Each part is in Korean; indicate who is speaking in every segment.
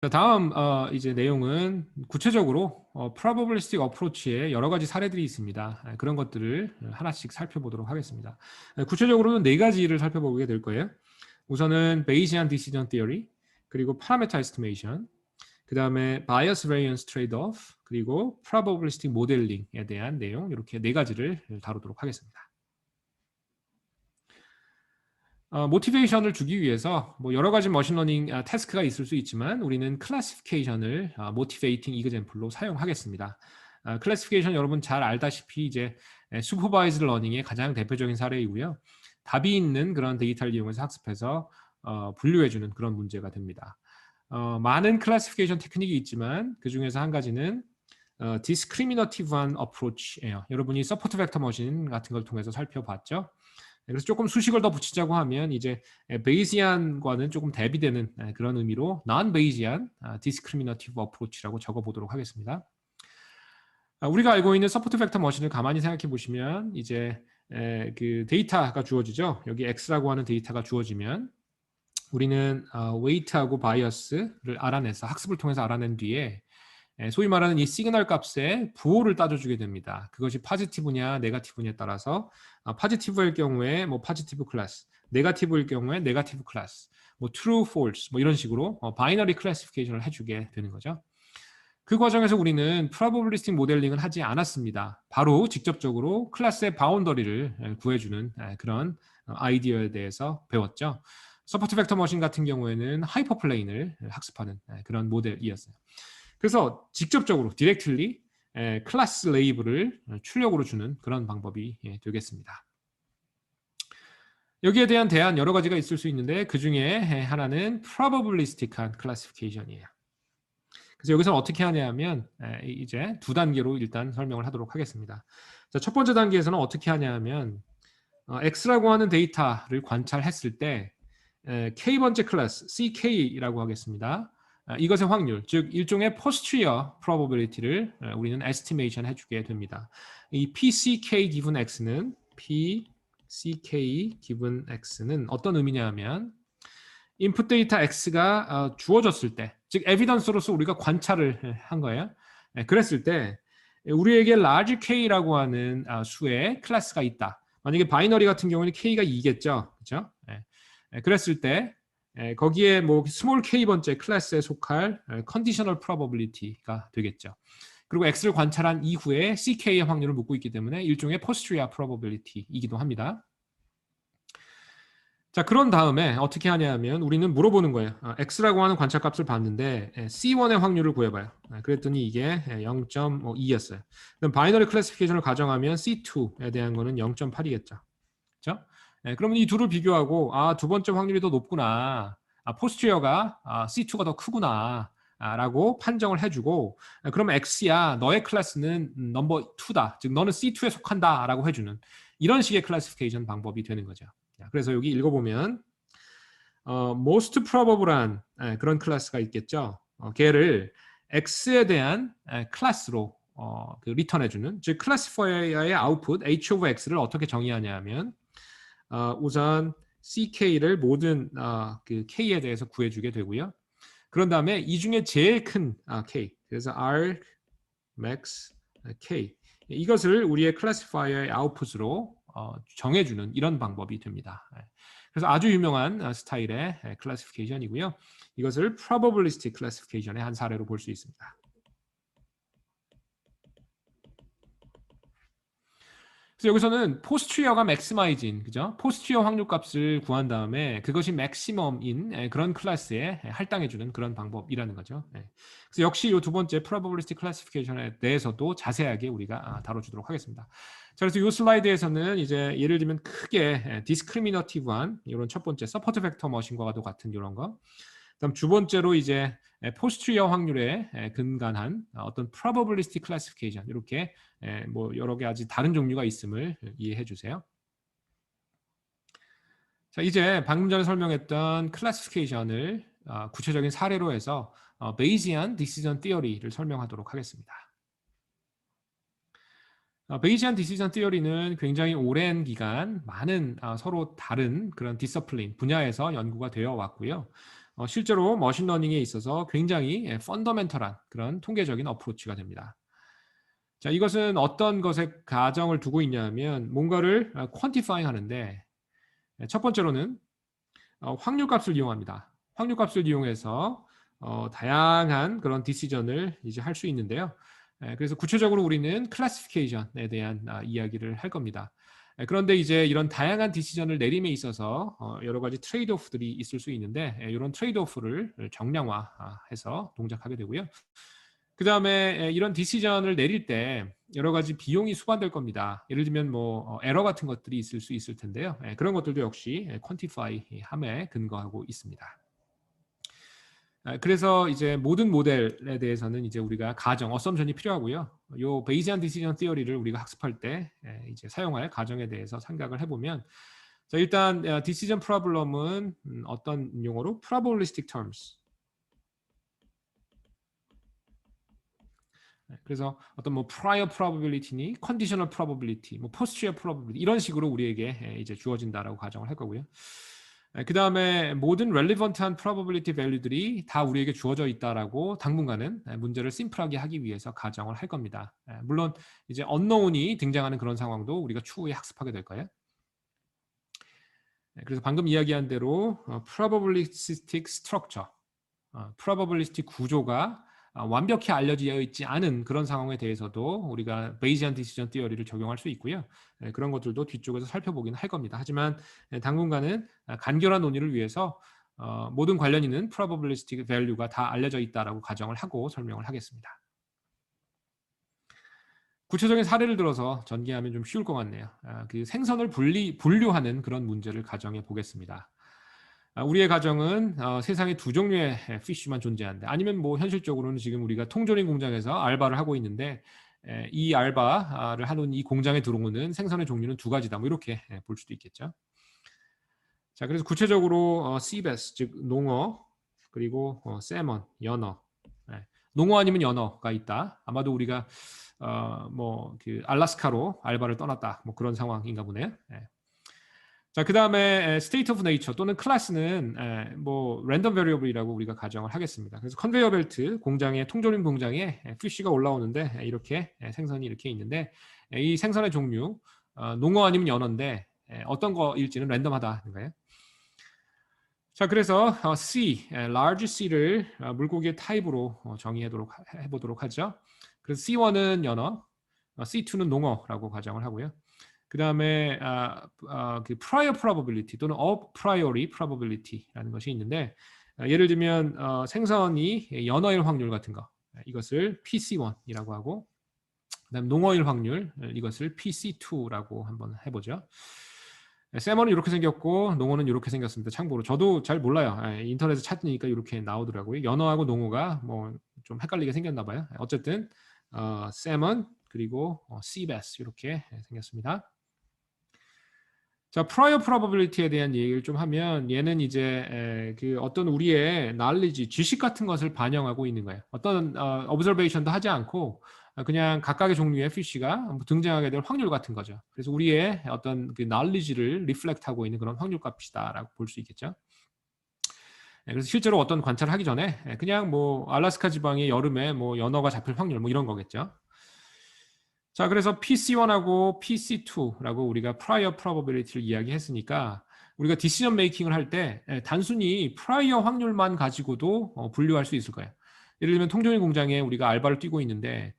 Speaker 1: 자, 다음 이제 내용은 구체적으로 probabilistic approach의 여러 가지 사례들이 있습니다. 그런 것들을 하나씩 살펴보도록 하겠습니다. 구체적으로는 네 가지를 살펴보게 될 거예요. 우선은 Bayesian decision theory, 그리고 parameter estimation, 그 다음에 bias variance trade-off, 그리고 probabilistic modeling에 대한 내용, 이렇게 네 가지를 다루도록 하겠습니다. 모티베이션을 주기 위해서 뭐 여러 가지 머신러닝 태스크가 있을 수 있지만 우리는 클래시피케이션을 모티베이팅 이그젬플로 사용하겠습니다. 클래시피케이션 여러분 잘 알다시피 이제 슈퍼바이즈드 러닝의 가장 대표적인 사례이고요. 답이 있는 그런 데이터를 이용해서 학습해서 분류해주는 그런 문제가 됩니다. 많은 클래시피케이션 테크닉이 있지만 그 중에서 한 가지는 discriminative한 approach예요. 여러분이 서포트 벡터 머신 같은 걸 통해서 살펴봤죠. 그래서 조금 수식을 더 붙이자고 하면 이제 베이지안과는 조금 대비되는 그런 의미로 non-Bayesian discriminative approach라고 적어보도록 하겠습니다. 우리가 알고 있는 서포트 벡터 머신을 가만히 생각해 보시면 이제 그 데이터가 주어지죠. 여기 x라고 하는 데이터가 주어지면 우리는 weight하고 bias를 알아내서 학습을 통해서 알아낸 뒤에 소위 말하는 이 시그널 값의 부호를 따져주게 됩니다. 그것이 파지티브냐 네거티브냐에 따라서 파지티브일 경우에 뭐 파지티브 클래스, 네거티브일 경우에 네거티브 클래스, 뭐 true, false 뭐 이런 식으로 바이너리 클래시피케이션을 해주게 되는 거죠. 그 과정에서 우리는 프로바빌리스틱 모델링을 하지 않았습니다. 바로 직접적으로 클래스의 바운더리를 구해주는 그런 아이디어에 대해서 배웠죠. 서포트 벡터 머신 같은 경우에는 하이퍼플레인을 학습하는 그런 모델이었어요. 그래서 직접적으로 디렉틀리 클래스 레이블을 출력으로 주는 그런 방법이 되겠습니다. 여기에 대한 대안 여러 가지가 있을 수 있는데 그 중에 하나는 probabilistic한 classification이에요. 그래서 여기서 어떻게 하냐면 이제 두 단계로 일단 설명을 하도록 하겠습니다. 자, 첫 번째 단계에서는 어떻게 하냐면 X라고 하는 데이터를 관찰했을 때 K번째 클래스 CK라고 하겠습니다. 이것의 확률, 즉 일종의 posterior probability를 우리는 estimation 해주게 됩니다. 이 PCK given X는 PCK given X는 어떤 의미냐면 input 데이터 X가 주어졌을 때, 즉 에비던스로서 우리가 관찰을 한 거예요. 그랬을 때 우리에게 large K라고 하는 수의 클래스가 있다. 만약에 바이너리 같은 경우는 K가 2겠죠. 그렇죠? 그랬을 때 거기에 뭐 스몰 k 번째 클래스에 속할 컨디셔널 프로버빌리티가 되겠죠. 그리고 x를 관찰한 이후에 ck의 확률을 묻고 있기 때문에 일종의 posterior probability이기도 합니다. 자, 그런 다음에 어떻게 하냐면 우리는 물어보는 거예요. x라고 하는 관찰값을 봤는데 c1의 확률을 구해봐요. 그랬더니 이게 0.2였어요. 그럼 바이너리 클래시피케이션을 가정하면 c2에 대한 거는 0.8이겠죠. 그렇죠? 그러면 이 둘을 비교하고 두 번째 확률이 더 높구나. 포스티어가 C2가 더 크구나. 라고 판정을 해주고 그러면 X야 너의 클래스는 넘버 2다. 즉 너는 C2에 속한다. 라고 해주는 이런 식의 클래시피케이션 방법이 되는 거죠. 그래서 여기 읽어보면 most probable한 그런 클래스가 있겠죠. 걔를 X에 대한 클래스로 그 리턴해주는 즉 클래시파이어의 아웃풋 H of X를 어떻게 정의하냐면 우선 CK를 모든 그 K에 대해서 구해주게 되고요. 그런 다음에 이 중에 제일 큰 K, 그래서 R, Max, K 이것을 우리의 클래시파이어의 아웃풋으로 정해주는 이런 방법이 됩니다. 그래서 아주 유명한 스타일의 클래시피케이션이고요. 이것을 probabilistic classification의 한 사례로 볼 수 있습니다. 그래서 여기서는 포스트리어가 맥시마이진, 그죠? 포스트리어 확률값을 구한 다음에 그것이 맥시멈인 그런 클래스에 할당해주는 그런 방법이라는 거죠. 그래서 역시 이 두 번째 probabilistic classification에 대해서도 자세하게 우리가 다뤄주도록 하겠습니다. 자, 그래서 이 슬라이드에서는 이제 예를 들면 크게 discriminative한 이런 첫 번째 서포트 벡터 머신과도 같은 이런 거. 그다음 두 번째로 이제 포스트리어 확률에 근간한 어떤 probabilistic classification 이렇게 뭐 여러 가지 다른 종류가 있음을 이해해 주세요. 자, 이제 방금 전에 설명했던 클래시피케이션을 구체적인 사례로 해서 베이지안 디시전 티어리를 설명하도록 하겠습니다. 베이지안 디시전 티어리는 굉장히 오랜 기간 많은 서로 다른 그런 디서플린 분야에서 연구가 되어 왔고요. 실제로 머신러닝에 있어서 굉장히 펀더멘털한 그런 통계적인 어프로치가 됩니다. 자, 이것은 어떤 것에 가정을 두고 있냐면 뭔가를 퀀티파잉 하는데 첫 번째로는 확률값을 이용합니다. 확률값을 이용해서 다양한 그런 디시전을 이제 할 수 있는데요. 그래서 구체적으로 우리는 클래시피케이션에 대한 이야기를 할 겁니다. 그런데 이제 이런 다양한 디시전을 내림에 있어서 여러 가지 트레이드 오프들이 있을 수 있는데 이런 트레이드 오프를 정량화해서 동작하게 되고요. 그 다음에 이런 디시전을 내릴 때 여러 가지 비용이 수반될 겁니다. 예를 들면 뭐 에러 같은 것들이 있을 수 있을 텐데요. 그런 것들도 역시 퀀티파이 함에 근거하고 있습니다. 그래서 이제 모든 모델에 대해서는 이제 우리가 가정, 어썸션이 필요하고요. 요 베이지안 디시전 티어리를 우리가 학습할 때 이제 사용할 가정에 대해서 생각을 해보면, 자, 일단 디시전 프로블럼은 어떤 용어로 probabilistic terms. 그래서 어떤 뭐 prior probability니 conditional probability, 뭐 posterior probability 이런 식으로 우리에게 이제 주어진다라고 가정을 할 거고요. 그 다음에 모든 relevant한 probability value들이 다 우리에게 주어져 있다라고 당분간은 문제를 심플하게 하기 위해서 가정을 할 겁니다. 물론 이제 unknown이 등장하는 그런 상황도 우리가 추후에 학습하게 될 거예요. 그래서 방금 이야기한 대로 probabilistic structure, probabilistic 구조가 완벽히 알려져 있지 않은 그런 상황에 대해서도 우리가 베이지안 디시전 티어리를 적용할 수 있고요. 그런 것들도 뒤쪽에서 살펴보긴 할 겁니다. 하지만 당분간은 간결한 논의를 위해서 모든 관련 있는 probabilistic value가 다 알려져 있다라고 가정을 하고 설명을 하겠습니다. 구체적인 사례를 들어서 전개하면 좀 쉬울 것 같네요. 그 생선을 분류하는 그런 문제를 가정해 보겠습니다. 우리의 가정은 세상에 두 종류의 피쉬만 존재한다. 아니면 뭐 현실적으로는 지금 우리가 통조림 공장에서 알바를 하고 있는데 이 알바를 하는 이 공장에 들어오는 생선의 종류는 두 가지다. 뭐 이렇게 볼 수도 있겠죠. 자, 그래서 구체적으로 씨베스 즉 농어 그리고 세먼 연어. 농어 아니면 연어가 있다. 아마도 우리가 뭐 그 알래스카로 알바를 떠났다. 뭐 그런 상황인가 보네요. 자, 그 다음에 state of nature 또는 클래스는 뭐 랜덤 베리어블이라고 우리가 가정을 하겠습니다. 그래서 컨베이어 벨트 공장에 통조림 공장에 피쉬가 올라오는데 이렇게 생선이 이렇게 있는데 이 생선의 종류 농어 아니면 연어인데 어떤 거일지는 랜덤하다는 거예요. 자, 그래서 C, large C를 물고기의 타입으로 해보도록 하죠. 그래서 C1은 연어, C2는 농어라고 가정을 하고요. 그 다음에 그 prior probability 또는 a priori probability라는 것이 있는데 예를 들면 생선이 연어일 확률 같은 거 이것을 PC1이라고 하고 그다음 농어일 확률 이것을 PC2라고 한번 해보죠. 세먼은 이렇게 생겼고 농어는 이렇게 생겼습니다. 참고로 저도 잘 몰라요. 인터넷에 찾으니까 이렇게 나오더라고요. 연어하고 농어가 뭐 좀 헷갈리게 생겼나 봐요. 어쨌든 세먼 그리고 씨베스 이렇게 생겼습니다. 자, prior probability에 대한 얘기를 좀 하면 얘는 이제 그 어떤 우리의 knowledge, 지식 같은 것을 반영하고 있는 거예요. 어떤 observation도 하지 않고 그냥 각각의 종류의 fish가 등장하게 될 확률 같은 거죠. 그래서 우리의 어떤 그 knowledge를 reflect하고 있는 그런 확률값이다라고 볼 수 있겠죠. 그래서 실제로 어떤 관찰을 하기 전에 그냥 뭐 알래스카 지방의 여름에 뭐 연어가 잡힐 확률 뭐 이런 거겠죠. 자, 그래서 PC1하고 PC2라고 우리가 prior probability를 이야기했으니까 우리가 decision making을 할 때 단순히 prior 확률만 가지고도 분류할 수 있을 거예요. 예를 들면 통조림 공장에 우리가 알바를 뛰고 있는데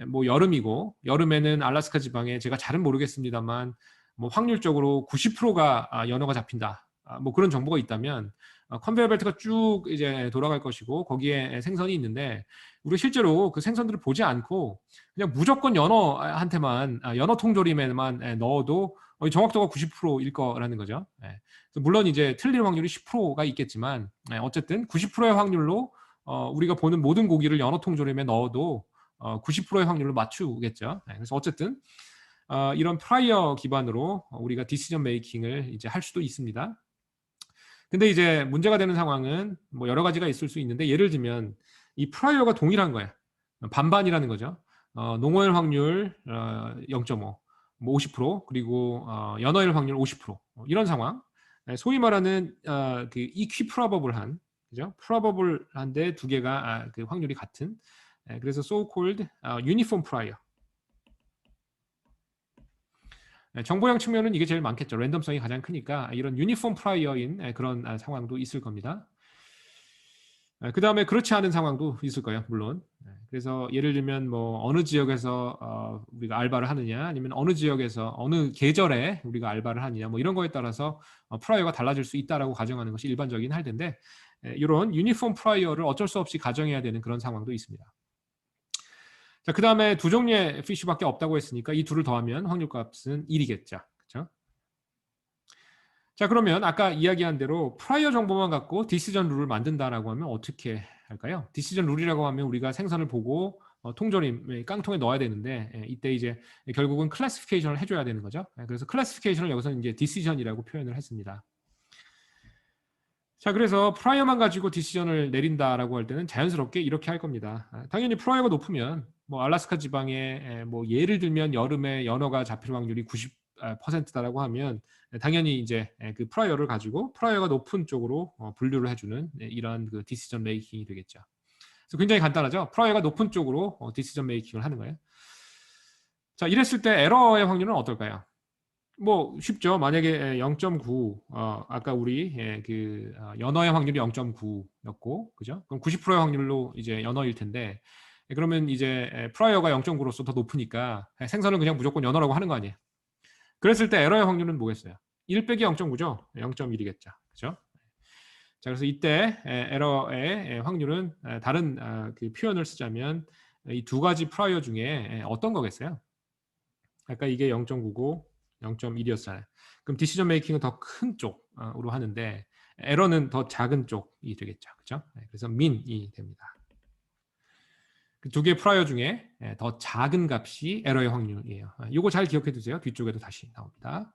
Speaker 1: 뭐 여름이고 여름에는 알래스카 지방에 제가 잘은 모르겠습니다만 뭐 확률적으로 90%가 연어가 잡힌다. 뭐 그런 정보가 있다면 컨베이어 벨트가 쭉 이제 돌아갈 것이고 거기에 생선이 있는데 우리가 실제로 그 생선들을 보지 않고 그냥 무조건 연어한테만 연어 통조림에만 넣어도 정확도가 90%일 거라는 거죠. 물론 이제 틀릴 확률이 10%가 있겠지만 어쨌든 90%의 확률로 우리가 보는 모든 고기를 연어 통조림에 넣어도 90%의 확률로 맞추겠죠. 그래서 어쨌든 이런 프라이어 기반으로 우리가 디시전 메이킹을 이제 할 수도 있습니다. 근데 이제 문제가 되는 상황은 뭐 여러 가지가 있을 수 있는데 예를 들면 이 프라이어가 동일한 거야. 반반이라는 거죠. 농어일 확률 0.5, 뭐 50% 그리고 연어일 확률 50% 이런 상황. 소위 말하는 그 equiprobable한 그죠? probable한데 두 개가 그 확률이 같은. 그래서 so-called uniform prior. 정보형 측면은 이게 제일 많겠죠. 랜덤성이 가장 크니까 이런 유니폼 프라이어인 그런 상황도 있을 겁니다. 그 다음에 그렇지 않은 상황도 있을 거예요, 물론. 그래서 예를 들면 뭐 어느 지역에서 우리가 알바를 하느냐, 아니면 어느 지역에서 어느 계절에 우리가 알바를 하느냐, 뭐 이런 거에 따라서 프라이어가 달라질 수 있다라고 가정하는 것이 일반적인 할 텐데, 이런 유니폼 프라이어를 어쩔 수 없이 가정해야 되는 그런 상황도 있습니다. 자, 그 다음에 두 종류의 피쉬밖에 없다고 했으니까 이 둘을 더하면 확률값은 1이겠죠. 그렇죠? 자, 그러면 아까 이야기한 대로 프라이어 정보만 갖고 디시전 룰을 만든다라고 하면 어떻게 할까요? 디시전 룰이라고 하면 우리가 생선을 보고 통조림 깡통에 넣어야 되는데 이때 이제 결국은 클래시피케이션을 해줘야 되는 거죠. 그래서 클래시피케이션을 여기서 이제 디시전이라고 표현을 했습니다. 자, 그래서 프라이어만 가지고 디시전을 내린다라고 할 때는 자연스럽게 이렇게 할 겁니다. 당연히 프라이어가 높으면 뭐 알래스카 지방에 뭐 예를 들면 여름에 연어가 잡힐 확률이 90%다라고 하면 당연히 이제 그 프라이어를 가지고 프라이어가 높은 쪽으로 분류를 해주는 이러한 그 디시전 메이킹이 되겠죠. 그래서 굉장히 간단하죠. 프라이어가 높은 쪽으로 디시전 메이킹을 하는 거예요. 자, 이랬을 때 에러의 확률은 어떨까요? 뭐 쉽죠. 만약에 0.9 아까 우리 연어의 확률이 0.9였고 그죠? 그럼 90%의 확률로 이제 연어일 텐데 그러면 이제 프라이어가 0.9로서 더 높으니까 생선은 그냥 무조건 연어라고 하는 거 아니에요. 그랬을 때 에러의 확률은 뭐겠어요? 1 빼기 0.9죠. 0.1이겠죠. 그죠? 자, 그래서 이때 에러의 확률은 다른 그 표현을 쓰자면 이 두 가지 프라이어 중에 어떤 거겠어요? 아까 이게 0.9고 0.1이었잖아요. 그럼 디시전 메이킹은 더 큰 쪽으로 하는데 에러는 더 작은 쪽이 되겠죠. 그렇죠? 그래서 민이 됩니다. 그 두 개의 프라이어 중에 더 작은 값이 에러의 확률이에요. 이거 잘 기억해 두세요. 뒤쪽에도 다시 나옵니다.